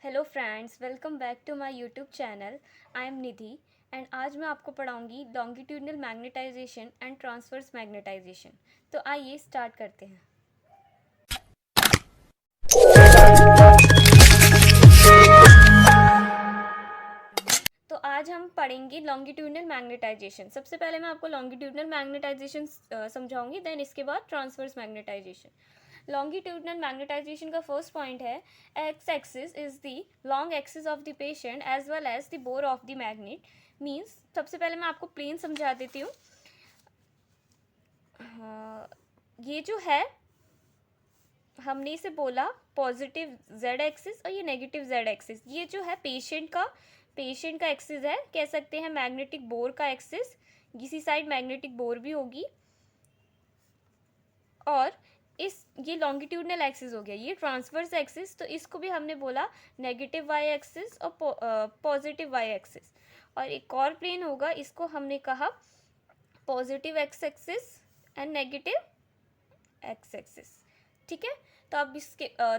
Hello friends, welcome back to my YouTube channel. I am Nidhi and आज मैं आपको पढ़ाऊंगी longitudinal magnetization and transverse magnetization. तो आइए स्टार्ट करते हैं। तो आज हम पढ़ेंगे लॉन्गिट्यूडनल मैग्नेटाइजेशन। सबसे पहले मैं आपको लॉन्गिट्यूडनल मैग्नेटाइजेशन समझाऊंगी, देन इसके बाद ट्रांसवर्स मैग्नेटाइजेशन। लॉन्गिट्यूडनल मैग्नेटाइजेशन का फर्स्ट पॉइंट है X axis is the long axis of the patient as well as the bore of the magnet. Means सबसे पहले मैं आपको प्लेन समझा देती हूँ। ये जो है हमने इसे बोला पॉजिटिव जेड एक्सिस और ये नेगेटिव जेड एक्सिस। ये जो है पेशेंट का एक्सिस है, कह सकते हैं मैग्नेटिक बोर का एक्सिस। किसी साइड मैग्नेटिक बोर भी होगी और ये लॉन्गिट्यूडनल एक्सिस हो गया। ये ट्रांसवर्स एक्सिस, तो इसको भी हमने बोला नेगेटिव वाई एक्सिस और पॉजिटिव वाई एक्सिस। और एक और प्लेन होगा, इसको हमने कहा positive x axis and negative x axis. ठीक है, तो अब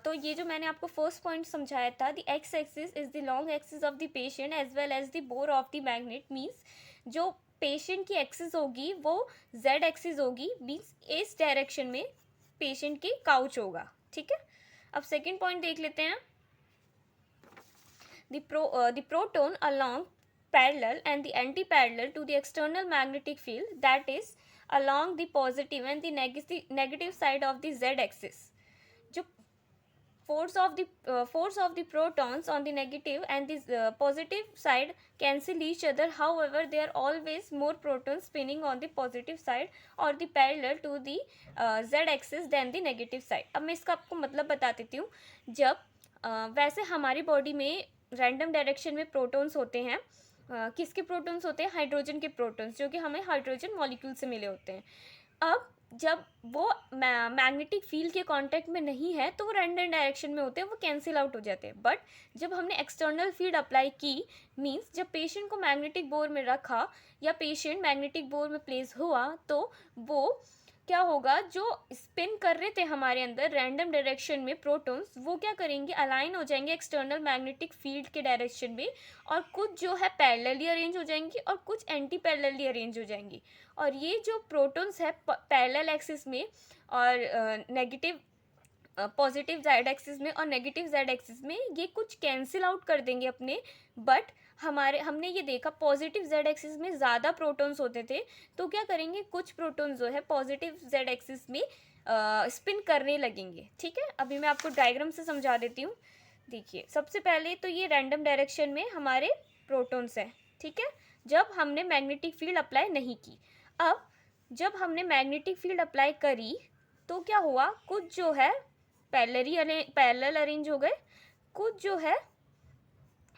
तो ये जो मैंने आपको फर्स्ट पॉइंट समझाया था, the X axis is the long axis of the patient as well as the bore of the magnet. Means जो पेशेंट की एक्सिस होगी वो जेड एक्सिस होगी, मीन्स इस डायरेक्शन में पेशेंट की काउच होगा। ठीक है, अब सेकेंड पॉइंट देख लेते हैं। The proton along parallel and the anti-parallel to the external magnetic field, that is along the positive and the negative side of the z-axis. जो force of the protons on the negative and the positive side cancel each other. However, there are always more protons spinning on the positive side or the parallel to the z-axis than the negative side. अब मैं इसका आपको मतलब बता देती हूँ। जब वैसे हमारी बॉडी में रैंडम डायरेक्शन में प्रोटॉन्स होते हैं। किसके प्रोटॉन्स होते हैं? हाइड्रोजन के प्रोटॉन्स, जो कि हमें हाइड्रोजन मॉलिक्यूल से मिले होते हैं। अब जब वो मैग्नेटिक फील्ड के कांटेक्ट में नहीं है तो वो रैंडम डायरेक्शन में होते हैं, वो कैंसिल आउट हो जाते हैं। बट जब हमने एक्सटर्नल फील्ड अप्लाई की, मींस जब पेशेंट को मैग्नेटिक बोर में रखा या पेशेंट मैग्नेटिक बोर में प्लेस हुआ, तो वो क्या होगा, जो स्पिन कर रहे थे हमारे अंदर रैंडम डायरेक्शन में प्रोटॉन्स, वो क्या करेंगे, अलाइन हो जाएंगे एक्सटर्नल मैग्नेटिक फील्ड के डायरेक्शन में। और कुछ जो है पैरेलली अरेंज हो जाएंगी और कुछ एंटी पैरेलली अरेंज हो जाएंगी। और ये जो प्रोटॉन्स है पैरेलल एक्सिस में और नेगेटिव पॉजिटिव जेड एक्सिस में और नेगेटिव जेड एक्सिस में, ये कुछ कैंसिल आउट कर देंगे अपने। बट हमने ये देखा पॉजिटिव जेड एक्सिस में ज़्यादा प्रोटॉन्स होते थे, तो क्या करेंगे, कुछ प्रोटॉन्स जो है पॉजिटिव जेड एक्सिस में स्पिन करने लगेंगे। ठीक है, अभी मैं आपको डायग्राम से समझा देती हूँ। देखिए, सबसे पहले तो ये रैंडम डायरेक्शन में हमारे प्रोटॉन्स हैं। ठीक है, जब हमने मैग्नेटिक फील्ड अप्लाई नहीं की। अब जब हमने मैग्नेटिक फील्ड अप्लाई करी तो क्या हुआ, कुछ जो है पैरेलल अरेंज हो गए, कुछ जो है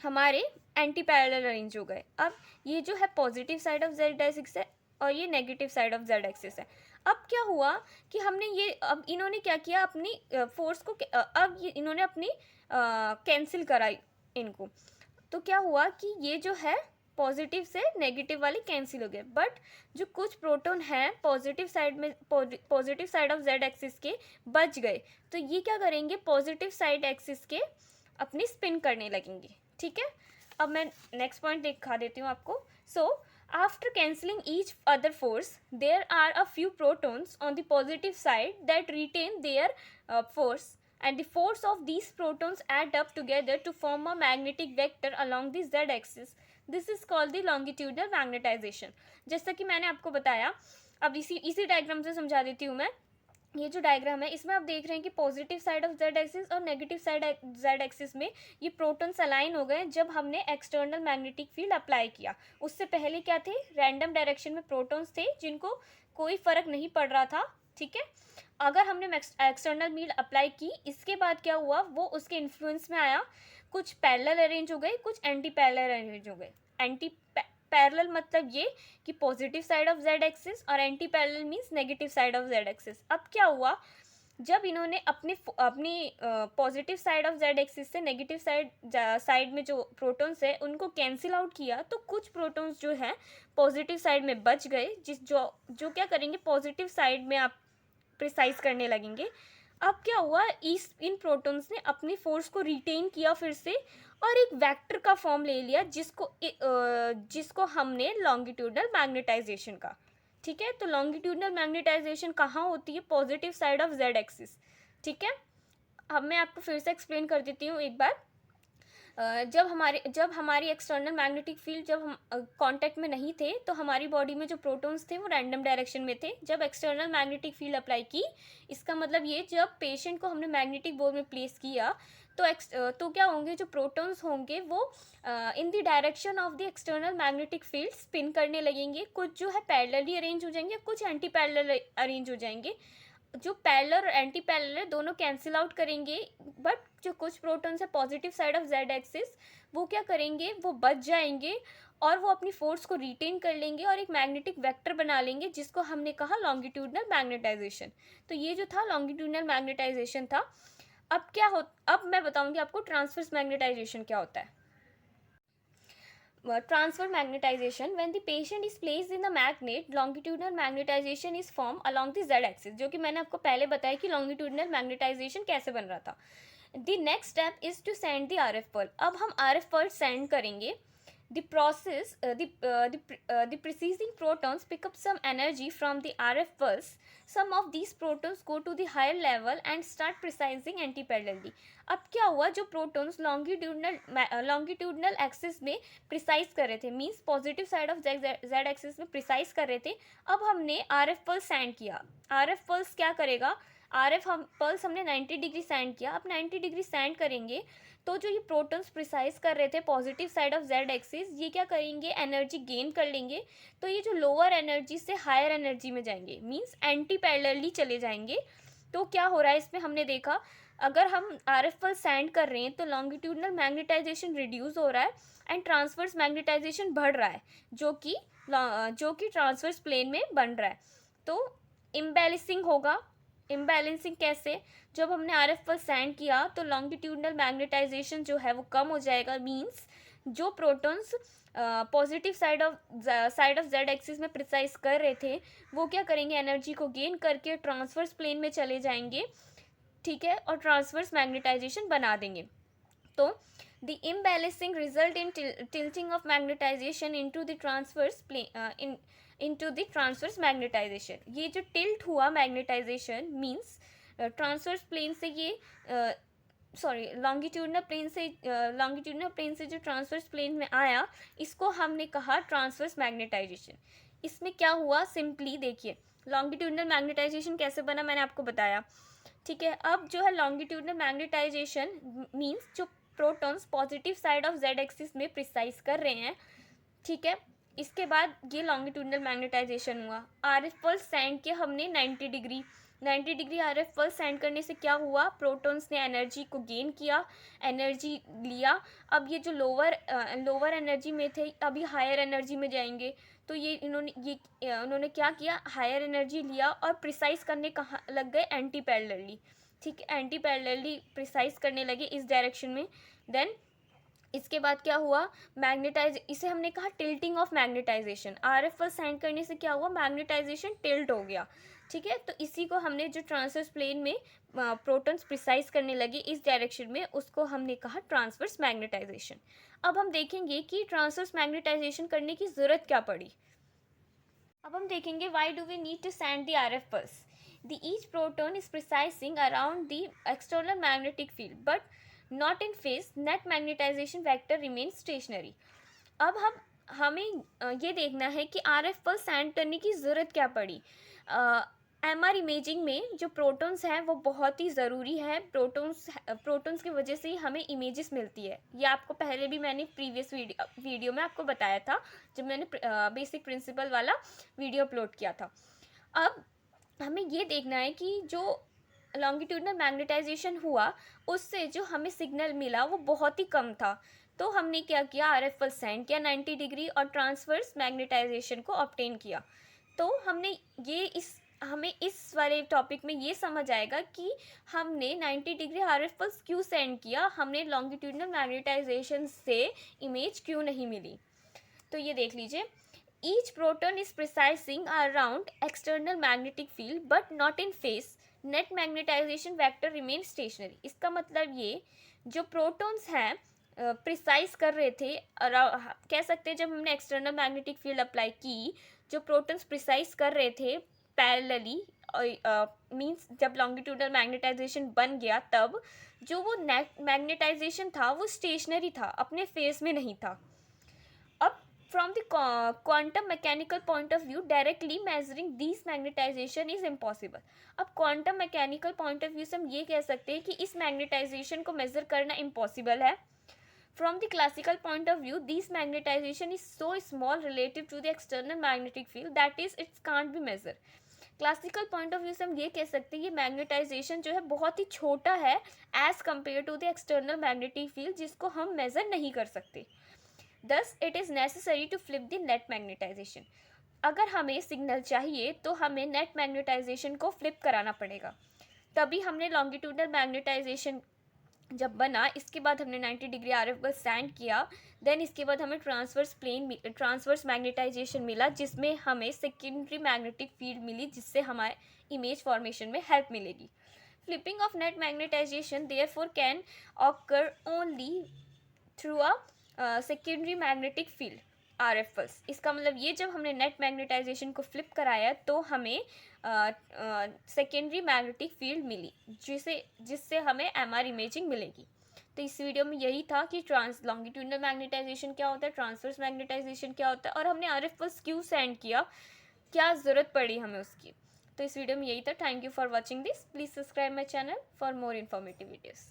हमारे एंटी पैरेलल अरेंज हो गए। अब ये जो है positive side of Z axis है और ये negative side of Z axis है। अब क्या हुआ कि अब इन्होंने क्या किया, अपनी फोर्स को अब ये इन्होंने अपनी कैंसिल कराई इनको। तो क्या हुआ कि ये जो है पॉजिटिव से नेगेटिव वाले कैंसिल हो गए। बट जो कुछ प्रोटॉन हैं positive side of Z axis के बच गए, तो ये क्या करेंगे, पॉजिटिव साइड एक्सिस के अपनी स्पिन करने लगेंगे। ठीक है, अब मैं नेक्स्ट पॉइंट दिखा देती हूँ आपको। So after cancelling each other force, there are a few protons on the positive side that retain their force, and the force of these protons add up together to form a magnetic vector along the z-axis. This is called the longitudinal magnetization. जैसा कि मैंने आपको बताया, अब इसी diagram से समझा देती हूँ मैं। ये जो डायग्राम है, इसमें आप देख रहे हैं कि positive side of Z axis और नेगेटिव साइड जेड एक्सिस में ये प्रोटॉन्स अलाइन हो गए जब हमने एक्सटर्नल मैग्नेटिक फील्ड अप्लाई किया। उससे पहले क्या थे, रैंडम डायरेक्शन में प्रोटॉन्स थे जिनको कोई फर्क नहीं पड़ रहा था। ठीक है, अगर हमने एक्सटर्नल फील्ड अप्लाई की, इसके बाद क्या हुआ, वो उसके इन्फ्लुएंस में आया, कुछ पैरेलल अरेंज हो गए, कुछ एंटी पैरेलल अरेंज हो गए। एंटी पैरेलल मतलब ये कि positive side of Z axis और anti parallel means negative side of Z axis. अब क्या हुआ, जब इन्होंने अपनी positive side of Z axis से नेगेटिव साइड में जो प्रोटॉन्स है उनको कैंसिल आउट किया, तो कुछ प्रोटॉन्स जो है पॉजिटिव साइड में बच गए, जो क्या करेंगे, पॉजिटिव साइड में आप प्रिसाइज करने लगेंगे। अब क्या हुआ, इस इन प्रोटॉन्स ने अपनी फोर्स को रिटेन किया फिर से और एक वेक्टर का फॉर्म ले लिया, जिसको हमने लॉन्गिट्यूडनल मैग्नेटाइजेशन का। ठीक है, तो लॉन्गिट्यूडनल मैग्नेटाइजेशन कहाँ होती है, positive side of Z axis. ठीक है, अब मैं आपको फिर से एक्सप्लेन कर देती हूँ एक बार। जब हमारी एक्सटर्नल मैग्नेटिक फील्ड, जब हम कांटेक्ट में नहीं थे, तो हमारी बॉडी में जो प्रोटॉन्स थे वो रैंडम डायरेक्शन में थे। जब एक्सटर्नल मैग्नेटिक फील्ड अप्लाई की, इसका मतलब ये, जब पेशेंट को हमने मैग्नेटिक बोर्ड में प्लेस किया, तो क्या होंगे, जो प्रोटॉन्स होंगे वो in the direction of the external magnetic field spin करने लगेंगे। कुछ जो है पैरेलली अरेंज हो जाएंगे, कुछ एंटी पैरेलल अरेंज हो जाएंगे। जो पैरेलल और एंटी पैरेलल दोनों कैंसिल आउट करेंगे, बट जो कुछ प्रोटॉन्स है positive side of Z axis, वो क्या करेंगे, वो बच जाएंगे और वो अपनी फोर्स को रिटेन कर लेंगे और एक मैग्नेटिक वेक्टर बना लेंगे, जिसको हमने कहा लॉन्गिट्यूडनल मैग्नेटाइजेशन। तो ये जो था लॉन्गिट्यूडनल मैग्नेटाइजेशन था। अब मैं बताऊंगी आपको ट्रांसवर्स मैग्नेटाइजेशन क्या होता है। Transfer magnetization, when the patient is placed in the magnet, longitudinal magnetization is formed along the z axis, जो कि मैंने आपको पहले बताया कि longitudinal magnetization कैसे बन रहा था। The next step is to send the RF pulse। अब हम RF pulse send करेंगे। The preceding protons pick up some energy from the RF pulse. Some of these protons go to the higher level and start precising antiparallelly। अब क्या हुआ, जो protons longitudinal axis में precise कर रहे थे, means positive side of Z axis में precise कर रहे थे, अब हमने आरएफ पल्स सेंड किया। आरएफ पल्स क्या करेगा, पल्स हमने 90 डिग्री सेंड किया। अब 90 डिग्री सेंड करेंगे तो जो ये प्रोटॉन्स प्रिसाइज कर रहे थे positive side of Z axis, ये क्या करेंगे, एनर्जी गेन कर लेंगे। तो ये जो लोअर एनर्जी से हायर एनर्जी में जाएंगे, मींस एंटी पैरेलली चले जाएंगे। तो क्या हो रहा है इसमें, हमने देखा अगर हम आरएफ पल्स सेंड कर रहे हैं तो लॉन्गिट्यूडनल मैग्नेटाइजेशन रिड्यूस हो रहा है एंड ट्रांसवर्स मैग्नेटाइजेशन बढ़ रहा है, जो कि ट्रांसवर्स प्लेन में बन रहा है। तो इम्बैलेंसिंग होगा। इम्बैलेंसिंग कैसे, जब हमने आरएफ पल्स सेंड किया तो लॉन्गिट्यूडनल मैग्नेटाइजेशन जो है वो कम हो जाएगा, मींस जो protons positive side of Z axis में प्रिसाइज कर रहे थे, वो क्या करेंगे, एनर्जी को गेन करके ट्रांसवर्स प्लेन में चले जाएंगे। ठीक है, और ट्रांसवर्स मैग्नेटाइजेशन बना देंगे। तो the imbalancing result in tilting of magnetization into the transverse plane, into the transverse magnetization. ये जो टिल्ट हुआ मैग्नेटाइजेशन, मींस ट्रांसवर्स प्लेन से ये लॉन्गिट्यूडनल प्लेन से जो ट्रांसवर्स प्लेन में आया, इसको हमने कहा ट्रांसवर्स मैग्नेटाइजेशन। इसमें क्या हुआ, सिंपली देखिए, लॉन्गिट्यूडनल मैग्नेटाइजेशन कैसे बना मैंने आपको बताया। ठीक है, अब जो है लॉन्गिट्यूडनल मैग्नेटाइजेशन मींस जो protons positive side of Z axis में प्रिसाइज कर रहे हैं। ठीक है, इसके बाद ये लॉन्गिट्यूडनल मैग्नेटाइजेशन हुआ। आरएफ पल्स सेंड किया हमने 90 डिग्री आरएफ पल्स सेंड करने से क्या हुआ, प्रोटॉन्स ने एनर्जी को गेन किया, एनर्जी लिया। अब ये जो लोअर एनर्जी में थे अभी हायर एनर्जी में जाएंगे। तो उन्होंने क्या किया, हायर एनर्जी लिया और प्रिसाइज करने कहाँ लग गए, एंटी पैरेलली। ठीक है, एंटी पैरेलली प्रिसाइज करने लगे इस डायरेक्शन में। देन इसके बाद क्या हुआ, इसे हमने कहा tilting of magnetisation. RF pulse send करने से क्या हुआ, मैग्नेटाइजेशन टिल्ट हो गया। ठीक है, तो इसी को हमने जो ट्रांसवर्स प्लेन में प्रोटॉन्स प्रिसाइज करने लगे इस डायरेक्शन में, उसको हमने कहा ट्रांसवर्स मैग्नेटाइजेशन। अब हम देखेंगे कि ट्रांसवर्स मैग्नेटाइजेशन करने की ज़रूरत क्या पड़ी। अब हम देखेंगे why do we need to send the RF pulse. The each proton is precessing around the external magnetic field but not in phase, net magnetization vector remain stationary. अब हमें ये देखना है कि आरएफ पल्स सेंड करने की ज़रूरत क्या पड़ी। एमआर इमेजिंग में जो प्रोटॉन्स हैं वो बहुत ही ज़रूरी है। प्रोटॉन्स की वजह से ही हमें इमेजेस मिलती है। ये आपको पहले भी मैंने प्रीवियस वीडियो में आपको बताया था, जब मैंने बेसिक प्रिंसिपल वाला वीडियो अपलोड किया था। अब हमें ये देखना है कि जो लॉन्गिट्यूडनल मैग्नेटाइजेशन हुआ उससे जो हमें सिग्नल मिला वो बहुत ही कम था। तो हमने क्या किया, आरएफ पल्स सेंड किया 90 डिग्री और ट्रांसवर्स मैग्नेटाइजेशन को ऑब्टेन किया। तो हमें इस वाले टॉपिक में ये समझ आएगा कि हमने 90 डिग्री आरएफ पल्स क्यों सेंड किया, हमने लॉन्गिट्यूडनल मैग्नेटाइजेशन से इमेज क्यों नहीं मिली। तो ये देख लीजिए, each proton is precessing around external magnetic field but not in phase, net magnetization vector remain stationary. इसका मतलब ये जो प्रोटॉन्स हैं प्रिसाइज कर रहे थे, कह सकते हैं जब हमने एक्सटर्नल मैग्नेटिक फील्ड अप्लाई की, जो प्रोटॉन्स प्रिसाइज कर रहे थे पैरेलली, मींस जब लॉन्गिट्यूडनल मैग्नेटाइजेशन बन गया तब जो वो नेट मैग्नेटाइजेशन था वो स्टेशनरी था, अपने फेस में नहीं था। अब from the quantum mechanical point of view, directly measuring these magnetization is impossible. अब quantum mechanical point of view से हम ये कह सकते हैं कि इस magnetization को measure करना impossible है. From the classical point of view, this magnetization is so small relative to the external magnetic field that is it can't be measured. Classical point of view से हम ये कह सकते हैं ये मैग्नेटाइजेशन जो है बहुत ही छोटा है as compared to the external magnetic field, जिसको हम मेजर नहीं कर सकते. Thus, it is necessary to flip the net magnetization. अगर हमें सिग्नल चाहिए तो हमें नेट मैग्नेटाइजेशन को फ्लिप कराना पड़ेगा. तभी हमने लॉन्गिट्यूडनल मैग्नेटाइजेशन जब बना, इसके बाद हमने 90 डिग्री RF बस स्टैंड किया, देन इसके बाद हमें ट्रांसवर्स मैग्नेटाइजेशन मिला, जिसमें हमें सेकेंडरी मैग्नेटिक फील्ड मिली, जिससे हमारे इमेज फॉर्मेशन में हेल्प मिलेगी. Flipping of net magnetization therefore can occur only through a secondary magnetic field RF pulse. इसका मतलब ये जब हमने नेट मैग्नेटाइजेशन को फ्लिप कराया तो हमें सेकेंडरी मैग्नेटिक फील्ड मिली, जिससे हमें MR इमेजिंग मिलेगी. तो इस वीडियो में यही था कि लॉन्गिट्यूडनल मैग्नेटाइजेशन क्या होता है, ट्रांसवर्स मैग्नेटाइजेशन क्या होता है, और हमने RF पल्स क्यों सेंड किया, क्या ज़रूरत पड़ी हमें उसकी. तो इस वीडियो में यही था. Thank you for watching this. Please subscribe my channel for more informative videos.